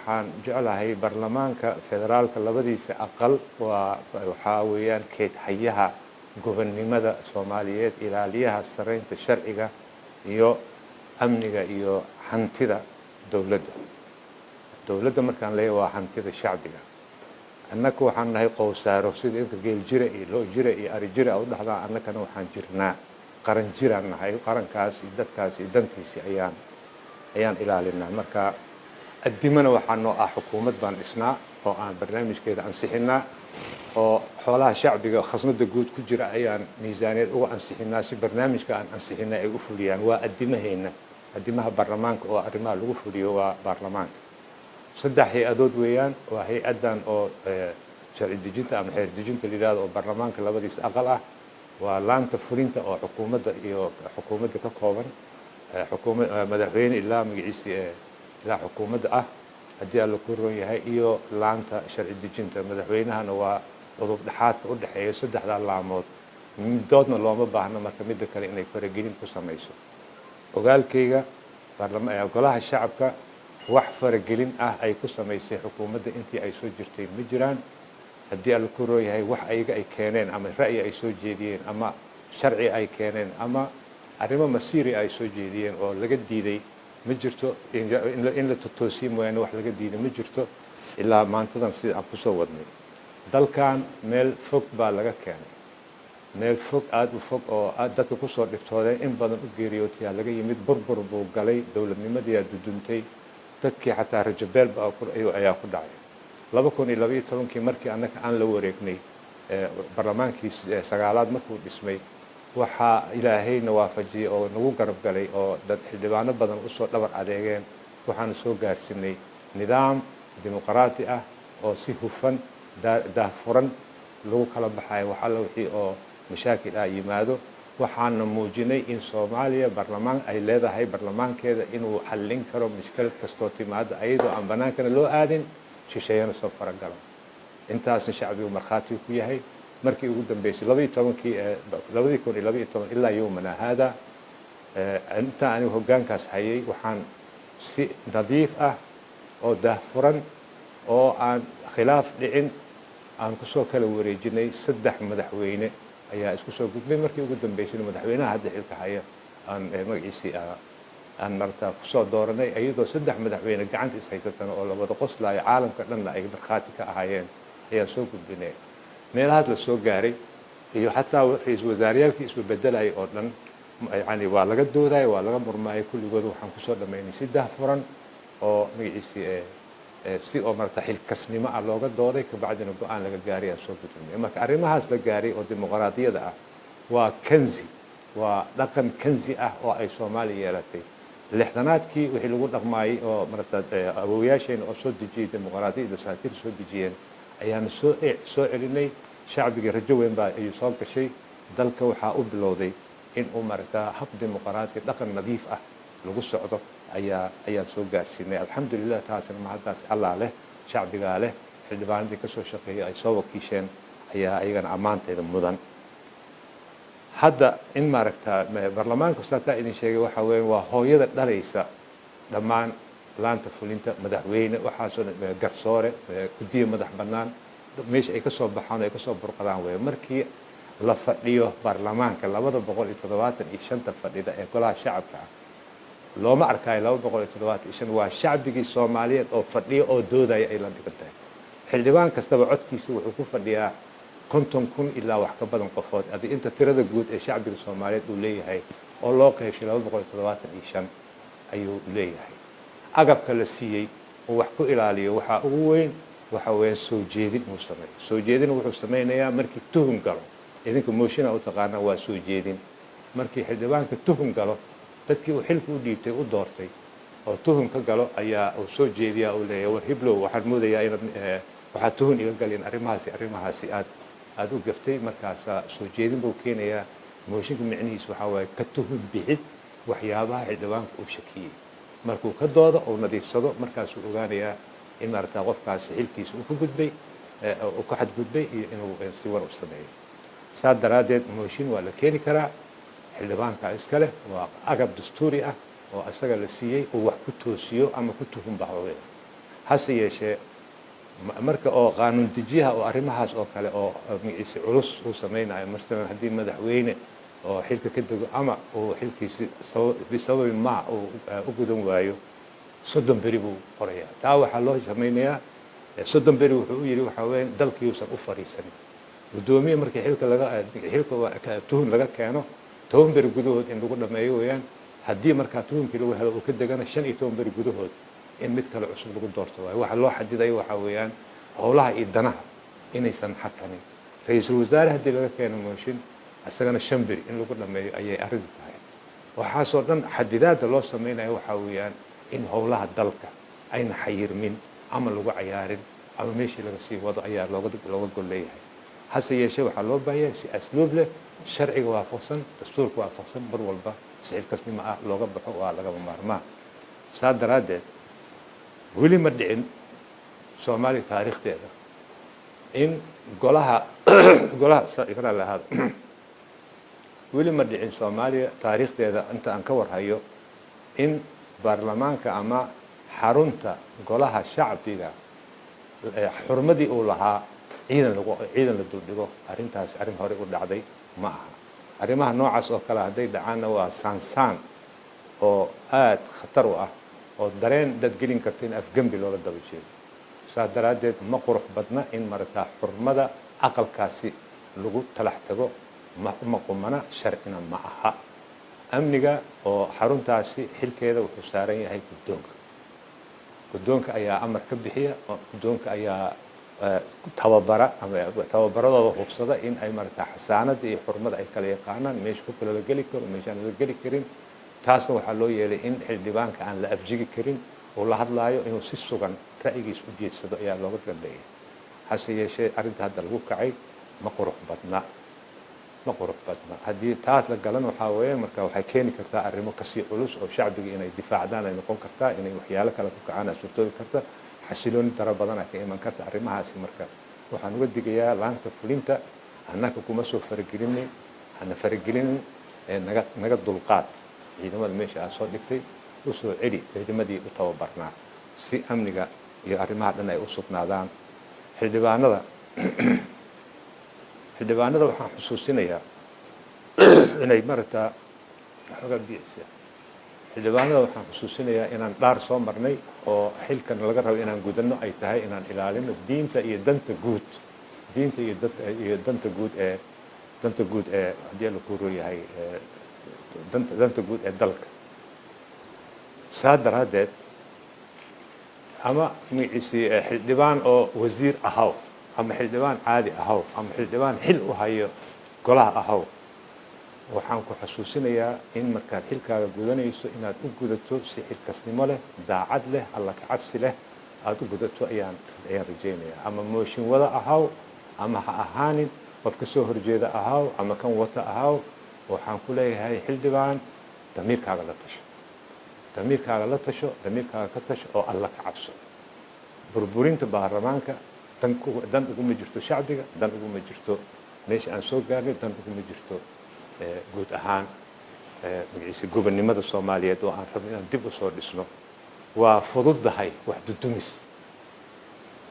waxaan jeclahay baarlamaanka federaalka labadiisa aqal waxaa weeyaan keed hayaha gobonnimada Soomaaliyeed ilaaliyaha sareynta sharciga iyo amniga iyo hantida dawladda markaan leeyahay waa hantida shacbiga annaka waxaan nahay qowsaaro sida inta geel jira iyo loo jira iyo ari jira u dhaxdaa annakana waxaan jirnaa qaran jiraan nahay qarankaas iyo dadkaas iyo dantiisa ayaan ilaalinaa marka addimana waxaan noo ah xukuumad baan dhisnaa oo aan barnaamijkeeda ansixinaa oo xoolaha shacbiga khasnada guud ku jira ayaan miisaaniyad uga ansixinaa si barnaamijka aan ansixinaa ay u fuliyaan waa addimaha baarlamaanka oo arrimaha lagu fuliyo waa baarlamaanka saddex hay-adood weeyaan waa hay-adan oo sharci dejinta ama xeer dejinta la yiraahdo oo baarlamaanka labadiisa aqal ah waa laanta fulinta oo xukuumadda ka kooban madaxweyne ilaa magaciisa ilaa xukuumadda ah haddii alla ku roon yahay iyo laanta sharci dejinta madaxweynahana waa udub dhaxaadka u dhaxeeya saddexdaa laamood midoodna looma baahno marka midda kale inay faragelin ku samayso ogaalkayga golaha shacabka wax faragelin ah ay ku samaysay xukuumadda intii ay soo jirtay ma jiraan haddii alla ku roon yahay wax ayaga ay keeneen ama ra'yi ay soo jeediyeen ama sharci ay keeneen ama arrimo masiiri ay soo jeediyeen oo laga diiday ma jirto in la totoosiyo mooyaane wax laga diiday ma jirto ilaa maantadan sida aan kusoo wadnay dalkan meel fog baa laga keenay meel fog aad u fog oo dadka kusoo dhibtoodeen in badan u geeriyootayaa laga yimid burbur buu galay dowladnimadiyaa duduntay dadkii xataa rajabeel ayaa ku dhacay 2012 markii annaka aan la wareegnay baarlamaankii sagaalaad markuu dhismay waxaa ilaahayna waafajiyay oo nagu garab galay oo dad xildhibaano badan u soo dhabar adeegeen waxaan soo gaarsinay nidaam dimuqraadi ah oo si hufan daahfuran lagu kala baxay wax alla wixii oo mashaakil ah yimaado waxaana muujinay in Soomaaliya baarlamaan ay leedahay baarlamaankeeda inuu xallin karo mushkilad kastoo timaada ayadoo aan banaankana loo aadin shisheeyana soo faragalo intaasna shacbigu markhaati ku yahay markii ugu dambeysay 2012 ilaa yawmana hada inta aan hoggaankaas hayay waxaan si nadiif ah oo daahfuran oo aan khilaaf dhicin aan ku soo kala wareejinay saddex madaxweyne ayaa isku soo gudbay markii ugu dambeysay madaxweynaha hadda xilka haya aan magaciisi aan marta ku soo dooranay ayadoo saddex madaxweyne gacanta is haysatana oo labada qoslaayo caalamka dhanna ay markhaati ka ahaayeen ayaa soo gudbinay meelahaas la soo gaaray iyo xataa ra'iisul wasaarayaalkii isbedelayay oo dhan yani waa laga dooday waa laga murmaayay kulligood waxaan ku soo dhameynay si daahfuran oo magaciisi si oo marta xilkasnimo ah looga dooday ka bacdina go'aan laga gaaray soo gudbinay marka arrimahaas la gaaray oo dimuqraadiyada ah waa kanzi waa dhaqan kanzi ah oo ay Soomaaliya yeelatay lixdanaadkii wixii lagu dhaqmaayay oo marta awoowayaasheen oo soo dejiyay dimuqraadiyada saatir soo dejiyeen ayaan soo celinay shacbiga rajo weyn baa ay soo gashay dalka waxaa u bilowday in uu marta hab dimuqraadi dhaqan nadiif ah lagu socdo ayaa soo gaarsiinay alxamdulillah taasina mahadaas Allah leh shacbiga leh xildhibaanadii ka soo shaqeeyay ay soo wakiisheen ayaa ayagana ammaanteeda mudan hadda in marta baarlamaanka saata idin sheegay waxa weyn waa hooyada dhalaysa dhammaan laanta fulinta madaxweyne waxa soo garsoore guddiye madax bannaan meesha ay ka soo baxaan ay ka soo burqadaan way markii la fadhiyo baarlamaanka 275 fadhida ee golaha shacabka looma arkay 275 waa shacbigii Soomaaliyeed oo fadhiyo oo doodaya ay la dhigantay xildhibaan kastaba codkiisa wuxuu ku fadhiyaa 50,000 ilaa wax ka badan qofood adii inta tirada guud ee shacbiga Soomaaliyeed uu leeyahay oo loo qeybshay 275 ayuu leeyahay agabka la siiyay oo wax ku ilaaliyo waxa ugu weyn waxa weeye soo jeedin uu sameeyo soo jeedin wuxuu sameeynayaa markii tuhun galo idinka mooshinaa u taqaana waa soo jeedin markii xildhibaanka tuhun galo dadkii uu xilku u dhiibtay u doortay oo tuhun ka galo ayaa uu soo jeediyaa uu leeyahay war hiblow waxaan moodayaa in waxa tuhun iga galeen arrimahaasi aad u gaftay markaas soo jeedin buu keenayaa mooshinka micnihiisu waxa waaye ka tuhun bixid waxyaabaha xildhibaanka uu shakiyay markuu ka doodo oo nadiifsado markaas uu ogaanayaa in marta qofkaas xilkiisa uu ku gudbay oo ka xadgudbay iyo inuu si war u sameeyo saadaradeed mooshin waa la keeni karaa xildhibaanka iska leh waa agab dastuuri ah oo asaga la siiyay oo wax ku toosiyo ama ku tuhun baxo hase yeeshee marka oo qaanuun dejiyaha oo arrimahaas oo kale oo magiciisa culus uu samaynayo marka haddii madaxweyne oo xilka ka dego ama uu xilkiisi bisababi ma uu u gudan waayo 30 beri buu qorayaa taa waxaa loo samaynayaa 30 beri wuxuu yiri waxa weyn dalkii uusan u fariisanin gudoomiye markii xilka tuhun laga keeno 10 beri gudahood in lagu dhameeyo weeyaan haddii markaa tuhunkii lagu helo uu ka degana 15 beri gudahood in mid kale cusub lagu doorto waxa loo xadiday waxa weeyaan howlaha iyo danaha inaysan xakanin ra'iisul wasaare haddii laga keeno mooshin asagana 5 beri in lagu dhameeyo ayay arrintu tahay waxaa soo dhan xadidaada loo sameeyo waxa weeyaan in howlaha dalka ayna xayirmin ama lagu cayaarin ama meeshii laga sii wado ayaa looga golleeyahay hase yeeshee waxaa loo baahanyahay si asluub leh sharciga waafaqsan dastuurka waafaqsan mar walba si xilkasnimo ah looga baxo waa lagama maarmaan saa daraadeed weli ma dhicin Soomaali taariikhdeeda in golaha ikra lahaad weli ma dhicin Soomaaliya taariikhdeeda inta aan ka warhayo in baarlamaanka ama xarunta golaha shacbiga xurmadii uu lahaa ciidan la duldhigo arrintaas arrin hore u dhacday ma aha arrimaha noocaas oo kale haday dhacaana waa saansaan oo aad khatar u ah oo dareen dad gelin karta in afgambi loola daba jeedo saa daraadeed ma qurux badna in markaa xurmada aqalkaasi lagu talax tago ma qumana sharcina ma aha amniga oo xaruntaasi xilkeeda wuxuu saaran yahay guddoonka ayaa amar ka bixiya guddoonka ayaa tababara ama tababaradooda hubsada in ay markaa xasaanada iyo xurmada ay kala yaqaanaan meesha ku kala geli karo meesha aan la geli karin taasna waxaa loo yeelay in xildhibaanka aan la afjigi karin oo la hadlaayo inuu si sugan ra'yigiisa u jeedsado ayaa looga dambeeyay hase yeeshee arrinta hadda lagu kacay ma qurux badna haddii taas la galan waxaa weeyaan marka waxay keeni kartaa arrimo kasii culus oo shacbiga inay difaacdaan ay noqon kartaa inay waxyaalo kale ku kacaan suurtoobi karta xasilooni daro badan ka iman karta arrimahaasi marka waxaan uga digayaa laanta fulinta annaka kuma soo faragelinin hana faragelinin naga dulqaad ciidamada meesha aan soo dhigtay u soo celi ciidamadii u tababarnaa si amniga iyo arrimaha dhan ay u sugnaadaan xildhibaanada waxaan xusuusinayaa inay marata xoga biyaysa xildhibaanada waxaan xusuusinayaa inaan dhaar soo marnay oo xilkan laga rabo inaan gudano ay tahay inaan ilaalino diinta iyo danta guud danta guud ee haddii la kuuro yahay danta guud ee dalka saa daraadeed ama magiciisii xildhibaan oo wasiir ahaw ama xildhibaan caadi ahaw ama xildhibaan xil u hayo golaha ahaw waxaan ku xasuusinayaa in markaad xilkaaga gudanayso inaad u gudato si xilkasnimo leh daacad leh alla ka cabsi leh aad u gudato ayaan rajaynayaa ama mooshin wada ahaw ama ha ahaanin qof ka soo horjeeda ahaw ama kan wata ahaw waxaan ku leeyahay xildhibaan damiirkaaga la tasho oo alla ka cabso burburinta baarlamaanka dan uguma jirto shacbiga dan uguma jirto meesha aan soo gaarnay dan uguma jirto guud ahaan magiciisa gobonnimada Soomaaliyeed oo aan rabno inaan dib u soo dhisno waa fududahay wax dudumis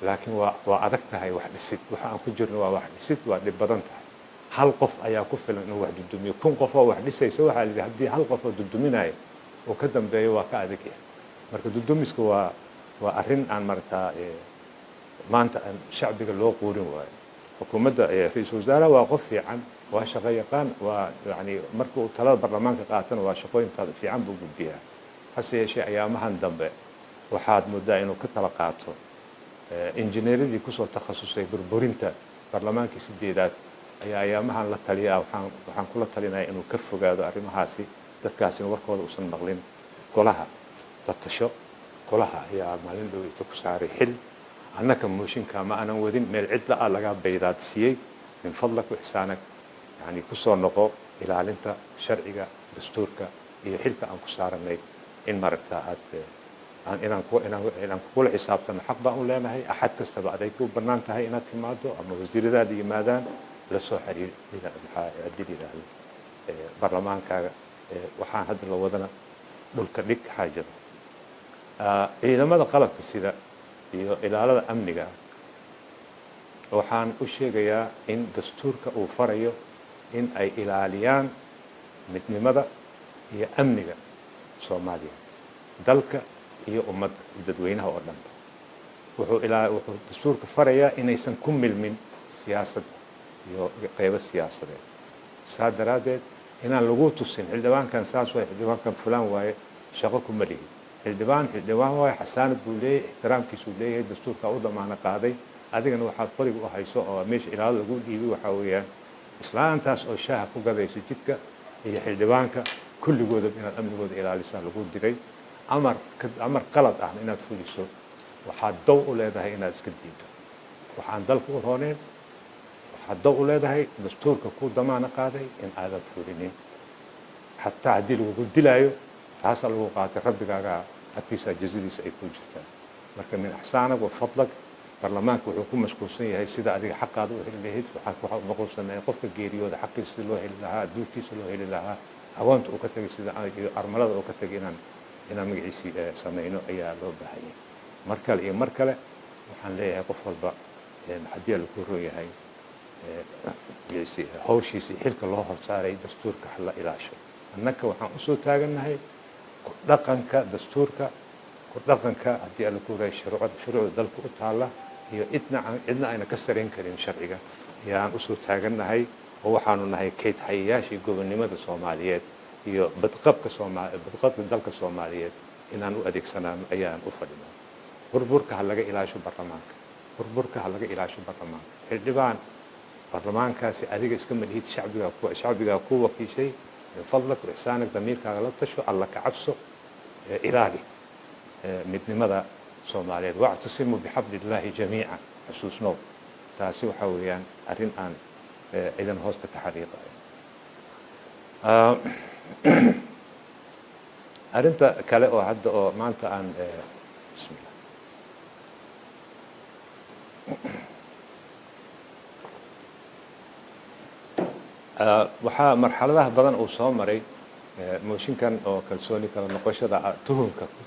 laakiin waa adag tahay wax dhisid waxa aan ku jirno waa wax dhisid waa dhib badan tahay hal qof ayaa ku filan inuu wax dudumiyo kun qof oo wax dhisaysa waxa la haddii hal qof oo duduminayo oo ka dambeeyo waa ka adag yahay marka dudumisku waa arrin aan markaa maanta shacbiga loo quurin waayo xukuumadda ra'iisul wasaaraha waa qof fiican waa shaqo yaqaan waa yani markuu talada baarlamaanka qaatana waa shaqooyin fiican buu gudbiyaa hase yeeshee ayaamahan dambe waxaad moodaa inuu ka tala qaato injineeradii kusoo takhasusay burburinta baarlamaankii 8aad ayaa ayaamahan la taliyaa waxaan kula talinayaa inuu ka fogaado arrimahaasi dadkaasina warkooda uusan maqlin golaha la tasho golaha ayaa maalin dhow ku saaray xil annaka mooshinka ma aanan wadin meel cid la laga baydaadsiiyay min fadlak ihsaanak yani ku soo noqo ilaalinta sharciga dastuurka iyo xilka aan ku saaranay in maragta inaan kula xisaabtano xaq baan u leenahay axad kastaba aday ku bannaan tahay inaad timaado ama wasiiradaada yimaadaan la soo xiriir baarlamaankaaga waxaan hadda la wadana dhulka dhig xaajada ciidamada qalabka sida iyo ilaalada amniga waxaan u sheegayaa in dastuurka uu farayo in ay ilaaliyaan midnimada iyo amniga Soomaaliya dalka iyo ummadda dadweynaha oo dhan wuxuu dastuurka farayaa inaysan ku milmin siyaasadda iyo qaybo siyaasadeed saa daraadeed inaan lagu tusin xildhibaankan saas way xildhibaankan fulaan waaye shaqo ku malihi xildhibaan waaye xasaanad buu leeyahay ixtiraamkiisu leeyahay dastuurka u damaana qaaday adigana waxaad qoriga u hayso oo meesha ilaalada lagu dhiibay waxa weeyaan islaantaas oo shaaha ku gadayso jidka iyo xildhibaanka kulligooda inaad amnigooda ilaalisaa lagu diray amar qalad ah inaad fuliso waxaad daw u leedahay inaad iska diinto waxaan dalka u rooneen waxaad daw u leedahay dastuurka ku damaana qaaday in aadan fulinin xataa haddii lagugu dilaayo taasaa lagu qaatay rabbigaaga agtiisa jazadiisa ay ku jirtaa marka min axsaanak wa fadlag barlamaanka wuxuu ku mashquulsan yahay sida adiga xaqaada u heli lahayd waxaa mashquulsanahay qofka geeriyooda xaqiisa sida loo heli lahaa duurkiisa loo heli lahaa haweenta uu ka tegay sida iyo armalada uu ka tegay inaan magaciisii samayno ayaa loo baahan yahay mar kale iyo mar kale waxaan leeyahay qof walba haddii lagu roon yahay magaciisii hawshiisa xilka loo horsaaray dastuurka la ilaasho annaka waxaan usoo taagannahay ku dhaqanka dastuurka ku dhaqanka haddii lagu roon shuruucda dalka u taala iyo cidna ayna ka sarayn karin sharciga ayaan usoo taagannahay oo waxaanu nahay kayd hayayaashii gobonnimada Soomaaliyeed iyo badqabka dalka Soomaaliyeed inaan u adeegsanaano ayaan u fadhinaa burburka ha laga ilaasho barlamaanka xildhibaan barlamaankaasi adiga iska madhid shacbiga ku wakiishay fadlak ihsaanak damiirkaaga la tasho alla ka cabso ilaali midnimada Soomaaliyeed wa'tasimu bihablillahi jamii'an xusuusnow taasi waxa weeyaan arrin aan idan hoosta ka xariiqayo arinta kale oo hadda oo maanta aan bismillah waxaa marxaladaha badan uu soo maray mooshinkan oo kalsooni kala noqoshada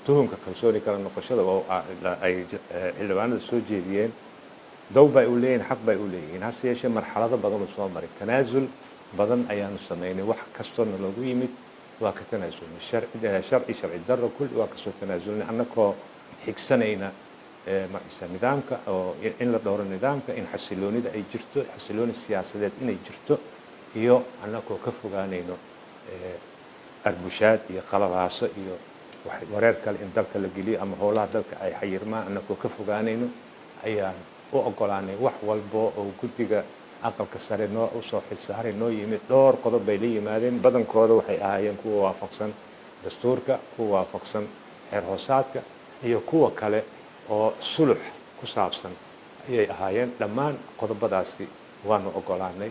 tuhunka kalsooni kala noqoshada oo ay xildhibaanada soo jeediyeen dow bay u leeyihiin xaq bay u leeyihiin hase yeeshee marxalado badan uu soo maray tanaasul badan ayaanu samaynay wax kastoona loogu yimid waa ka tanaasulnay sharci darro kulli waa kasoo tanaasulnay annagoo xigsanayna markasta nidaamka oo in la dhowro nidaamka in xasiloonida ay jirto xasilooni siyaasadeed inay jirto iyo annagoo ka fogaanayno arbushaad iyo qalabaaso iyo wareer kale in dalka la geliyo ama howlaha dalka ay xayirmaan annagoo ka fogaanayno ayaan u ogolaanay wax walbo oo guddiga aqalka sare noo usoo xilsaaray noo yimid dhowr qodob bay la yimaadeen badankooda waxay ahaayeen kuwa waafaqsan dastuurka kuwa waafaqsan xeer hoosaadka iyo kuwa kale oo sulux ku saabsan ayay ahaayeen dhammaan qodobadaasi waanu ogolaanay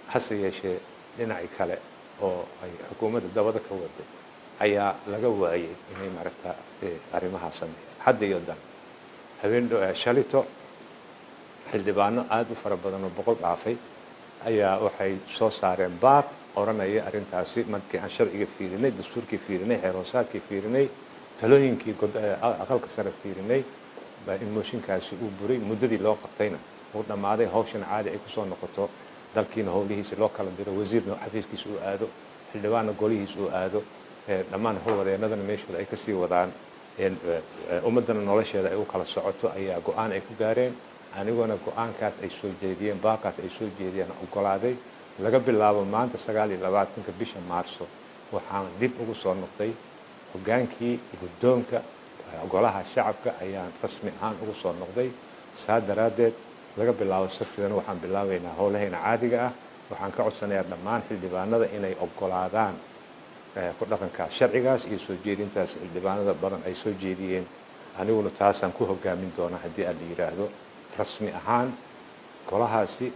hase yeeshee dhinacii kale oo ay xukuumadda dabada ka waday ayaa laga waayay inay maaragta arrimaha sameeyaan hadda iyo dan habeen shalito xildhibaano aad u fara badan oo boqol dhaafay ayaa waxay soo saareen baaq oranaya arrintaasi markii aan sharciga fiirinay dastuurkii fiirinay xeer hoosaadkii fiirinay talooyinkii aqalka sare fiirinay in mooshinkaasi uu buray muddadii loo qabtayna uu dhammaaday hawshan caadi ay kusoo noqoto dalkiina howlihiisa loo kala diro wasiirna xafiiskiisa uu aado xildhibaanna golihiisa uu aado dhammaan howlwadeennadana meeshooda ay kasii wadaan ummaddana nolosheeda ay u kala socoto ayaa go-aan ay ku gaareen aniguna go-aankaas ay soo jeediyeen baaqaas ay soo jeediyeen ogolaaday laga bilaabo maanta 29 bisha Maarso waxaan dib ugu soo noqday hogaankii guddoonka golaha shacabka ayaan rasmi ahaan ugu soo noqday saa daraadeed laga bilaabo sabtidana waxaan bilaabaynaa howlaheena caadiga ah waxaan ka codsanayaa dhammaan xildhibaanada inay ogolaadaan ku dhaqanka sharcigaas iyo soo jeedintaas xildhibaanada badan ay soo jeediyeen aniguna taasaan ku hogaamin doonaa haddii aan la yiraahdo rasmi ahaan golahaasi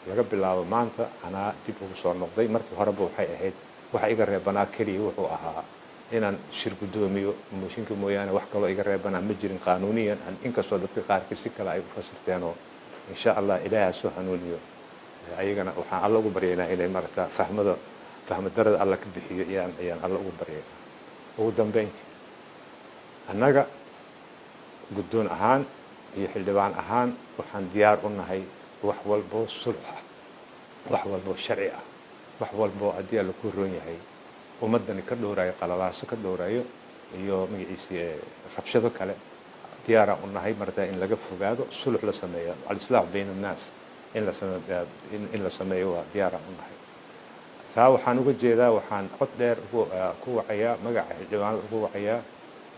laga bilaabo maanta anaa dib ugu soo noqday markii horeba waxay ahayd waxa iga reebanaa kaliya wuxuu ahaa inaan shir gudoomiyo mooshinka mooyaane wax kaloo iga reebanaa ma jirin qaanuuniyan inkastoo dadka qaarkiis si kale ay u fasirteen oo insha allah ilaahay soo hanuuniyo ayagana waxaan alla ugu baryaynaa inay marata fahmadarada alla ka bixiyo ayaan alla ugu baryaynaa ugu dambeyntii annaga guddoon ahaan iyo xildhibaan ahaan waxaan diyaar u nahay wax walbo sulx ah wax walbo sharci ah wax walbo haddii la ku roon yahay ummadani ka dhowrayo qalalaaso ka dhowrayo iyo magaciisa rabshado kale diyaar u nahay markaa in laga fogaado sulx la sameeyo al-islaax bayna الناس in la sameeyo waa diyaar u nahay taa waxaan uga jeedaa waxaan cod dheer ku wacayaa magaca xildhibaanada ugu wacayaa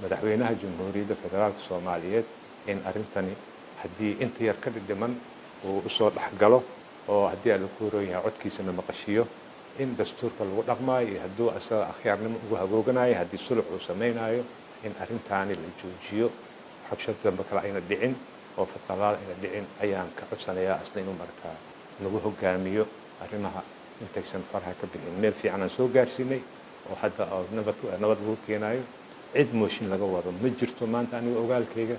madaxweynaha jamhuuriyadda federaalka Soomaaliyeed in arintani haddii inta yar ka dhiman uu u soo dhaxgalo oo haddii la ku roon yahay codkiisana maqashiyo in dastuurka lagu dhaqmaayo hadduu asaga akhyaarnimo ugu hagooganayo haddii sulx uu samaynayo in arrintaani la joojiyo xabshad dambe kale ayna dhicin oo fadqalaal ayna dhicin ayaan ka codsanayaa asna inuu markaa lagu hogaamiyo arrimaha intaysan faraha ka bixin meel fiican aan soo gaarsiinay oo hadda nabad lagu keenayo cid mooshin laga wado ma jirto maanta aniga ogaalkayga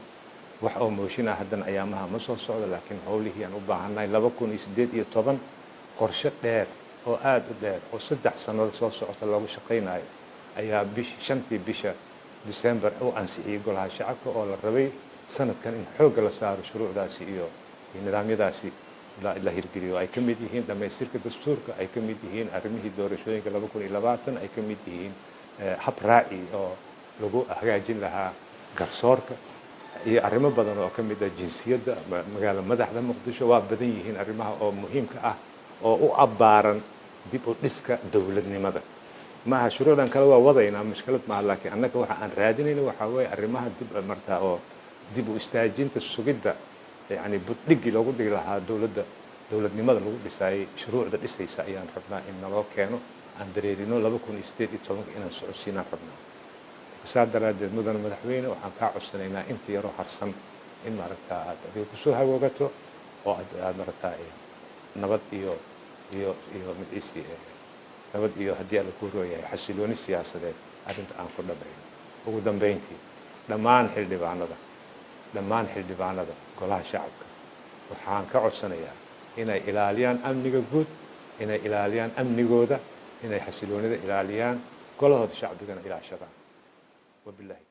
wax oo mooshin ah haddana ayaamaha ma soo socdo laakiin howlihii aan u baahannahay 2018 qorshe dheer oo aad u dheer oo 3 sano soo socota loogu shaqeynayo ayaa shantii bisha December oo ansixiyay golaha shacabka oo la rabay sanadkan in xoog la saaro shuruucdaasi iyo nidaamyadaasi la hirgeliyo ay ka mid yihiin dhamaystirka dastuurka ay ka mid yihiin arrimihii doorashooyinka 2020 ay ka mid yihiin hab raaci oo lagu hagaajin lahaa garsoorka iyo arrimo badan oo ka mid ah jinsiyadda magaalada madaxda Muqdisho waa badan yihiin arrimaha oo muhiimka ah oo u abaaran dib u dhiska dawladnimada maaha shuruudan kale waa wadaynaa mushkilad maaha laakiin annaga waxa aan raadinayno waxa weeye arrimaha dib martaa oo dib u istaajinta sugidda yani buddhigi loogu dhigi lahaa dawladnimada lagu dhisay shuruucda dhisaysa ayaan rabnaa in naloo keeno aan dareerino 2018 inaan socodsiinaan rabnaa saadaradeed mudan madaxweyne waxaan ka codsanaynaa inta yaro harsan in markaa aad ku soo hagoogato oo aad markaa nabad iyo midciisi nabad iyo haddii la ku rooyahay xasilooni siyaasadeed arrinta aan ku dhamayno ugu dambeyntii dhammaan xildhibaanada golaha shacabka waxaan ka codsanayaa inay ilaaliyaan amniga guud inay ilaaliyaan amnigooda inay xasiloonida ilaaliyaan golahooda shacbigana ilaashadaan wabillahi